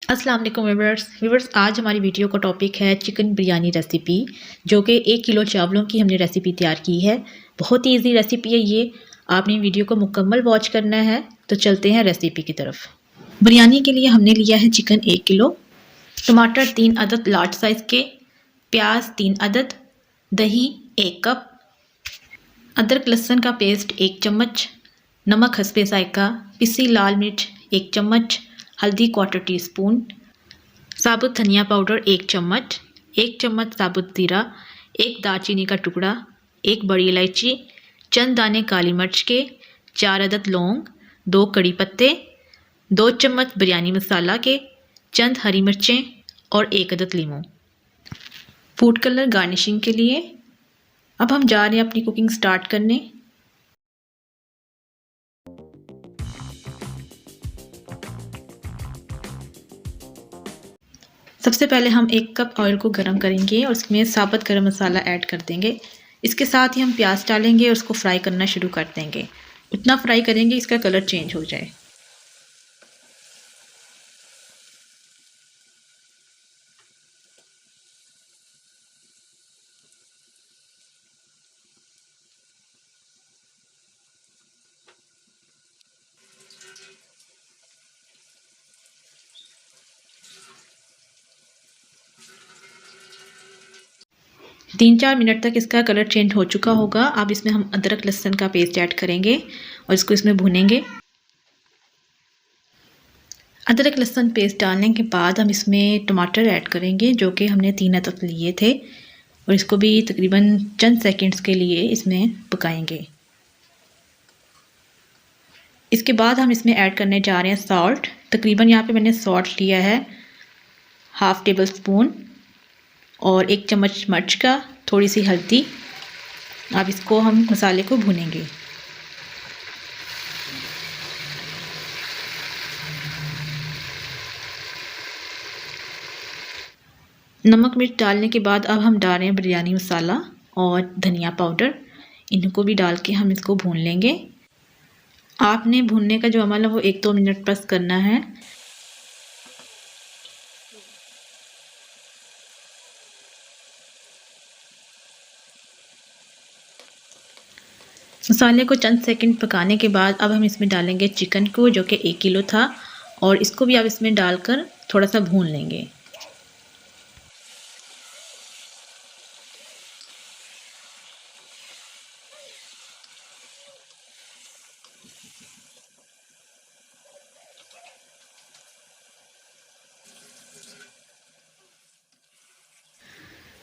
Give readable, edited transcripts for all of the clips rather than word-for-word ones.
अस्सलाम वालेकुम व्यूवर्स, आज हमारी वीडियो का टॉपिक है चिकन बिरयानी रेसिपी, जो कि 1 किलो चावलों की हमने रेसिपी तैयार की है। बहुत ही ईजी रेसिपी है ये। आपने वीडियो को मुकम्मल वॉच करना है। तो चलते हैं रेसिपी की तरफ। बिरयानी के लिए हमने लिया है चिकन 1 किलो, टमाटर 3 अदद लार्ज साइज़ के, प्याज 3 अदद, दही 1 कप, अदरक लहसुन का पेस्ट 1 चम्मच, नमक हस्बे जायका, पिसी लाल मिर्च 1 चम्मच, हल्दी 1/4 टीस्पून, साबुत धनिया पाउडर 1 चम्मच, 1 चम्मच साबुत ज़ीरा, 1 दालचीनी का टुकड़ा, 1 बड़ी इलायची, चंद दाने काली मिर्च के, 4 अदद लौंग, 2 कड़ी पत्ते, 2 चम्मच बिरयानी मसाला के, चंद हरी मिर्चें और 1 अदद लीमू। फूड कलर गार्निशिंग के लिए। अब हम जा रहे हैं अपनी कुकिंग स्टार्ट करने। सबसे पहले हम 1 कप ऑयल को गर्म करेंगे और उसमें साबुत गरम मसाला ऐड कर देंगे। इसके साथ ही हम प्याज डालेंगे और उसको फ्राई करना शुरू कर देंगे। उतना फ्राई करेंगे इसका कलर चेंज हो जाए। तीन चार मिनट तक इसका कलर चेंज हो चुका होगा। अब इसमें हम अदरक लहसुन का पेस्ट ऐड करेंगे और इसको इसमें भूनेंगे। अदरक लहसुन पेस्ट डालने के बाद हम इसमें टमाटर ऐड करेंगे, जो कि हमने 3 अदद लिए थे, और इसको भी तकरीबन चंद सेकंड्स के लिए इसमें पकाएंगे। इसके बाद हम इसमें ऐड करने जा रहे हैं सॉल्ट। तकरीबन यहाँ पे मैंने सॉल्ट लिया है ½ टेबल स्पून और 1 चम्मच मिर्च का, थोड़ी सी हल्दी। अब इसको हम मसाले को भूनेंगे। नमक मिर्च डालने के बाद अब हम डाल रहे हैं बिरयानी मसाला और धनिया पाउडर। इनको भी डाल के हम इसको भून लेंगे। आपने भूनने का जो अमल है वो 1-2 मिनट बस करना है। मसाले को चंद सेकंड पकाने के बाद अब हम इसमें डालेंगे चिकन को, जो कि 1 किलो था, और इसको भी अब इसमें डालकर थोड़ा सा भून लेंगे।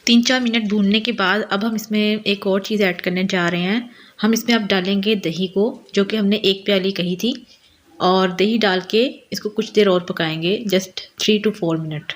तीन चार मिनट भूनने के बाद अब हम इसमें एक और चीज़ ऐड करने जा रहे हैं। हम इसमें अब डालेंगे दही को, जो कि हमने 1 प्याली कही थी, और दही डाल के इसको कुछ देर और पकाएंगे, जस्ट 3 to 4 मिनट।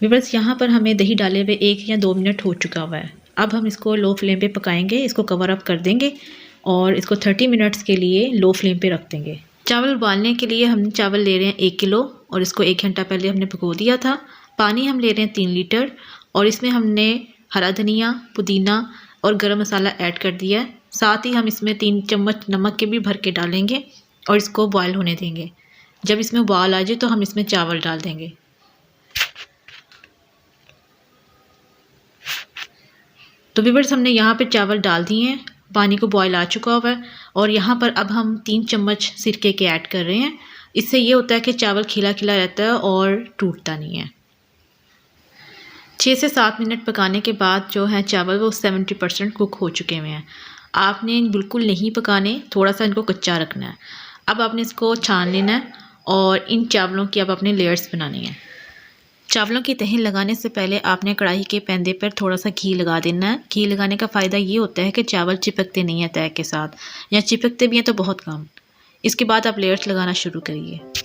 व्यूअर्स, यहाँ पर हमें दही डाले हुए 1 या 2 मिनट हो चुका हुआ है। अब हम इसको लो फ्लेम पे पकाएंगे। इसको कवर अप कर देंगे और इसको 30 मिनट्स के लिए लो फ्लेम पे रख देंगे। चावल उबालने के लिए हम चावल ले रहे हैं 1 किलो, और इसको 1 घंटा पहले हमने भिगो दिया था। पानी हम ले रहे हैं 3 लीटर, और इसमें हमने हरा धनिया, पुदीना और गरम मसाला ऐड कर दिया है। साथ ही हम इसमें 3 चम्मच नमक के भी भर के डालेंगे और इसको बॉयल होने देंगे। जब इसमें उबाल आ जाए तो हम इसमें चावल डाल देंगे। तो व्यूअर्स, हमने यहाँ पे चावल डाल दिए हैं। पानी को बॉयल आ चुका हुआ है, और यहाँ पर अब हम 3 चम्मच सिरके के ऐड कर रहे हैं। इससे ये होता है कि चावल खिला खिला रहता है और टूटता नहीं है। 6 से 7 मिनट पकाने के बाद जो है चावल वो 70% कुक हो चुके हुए हैं। आपने बिल्कुल नहीं पकाने, थोड़ा सा इनको कच्चा रखना है। अब आपने इसको छान लेना है और इन चावलों की अब आपने लेयर्स बनानी है। चावलों की तह लगाने से पहले आपने कढ़ाई के पैंदे पर थोड़ा सा घी लगा देना है। घी लगाने का फ़ायदा ये होता है कि चावल चिपकते नहीं हैं तह के साथ, या चिपकते भी हैं तो बहुत कम। इसके बाद आप लेयर्स लगाना शुरू करिए।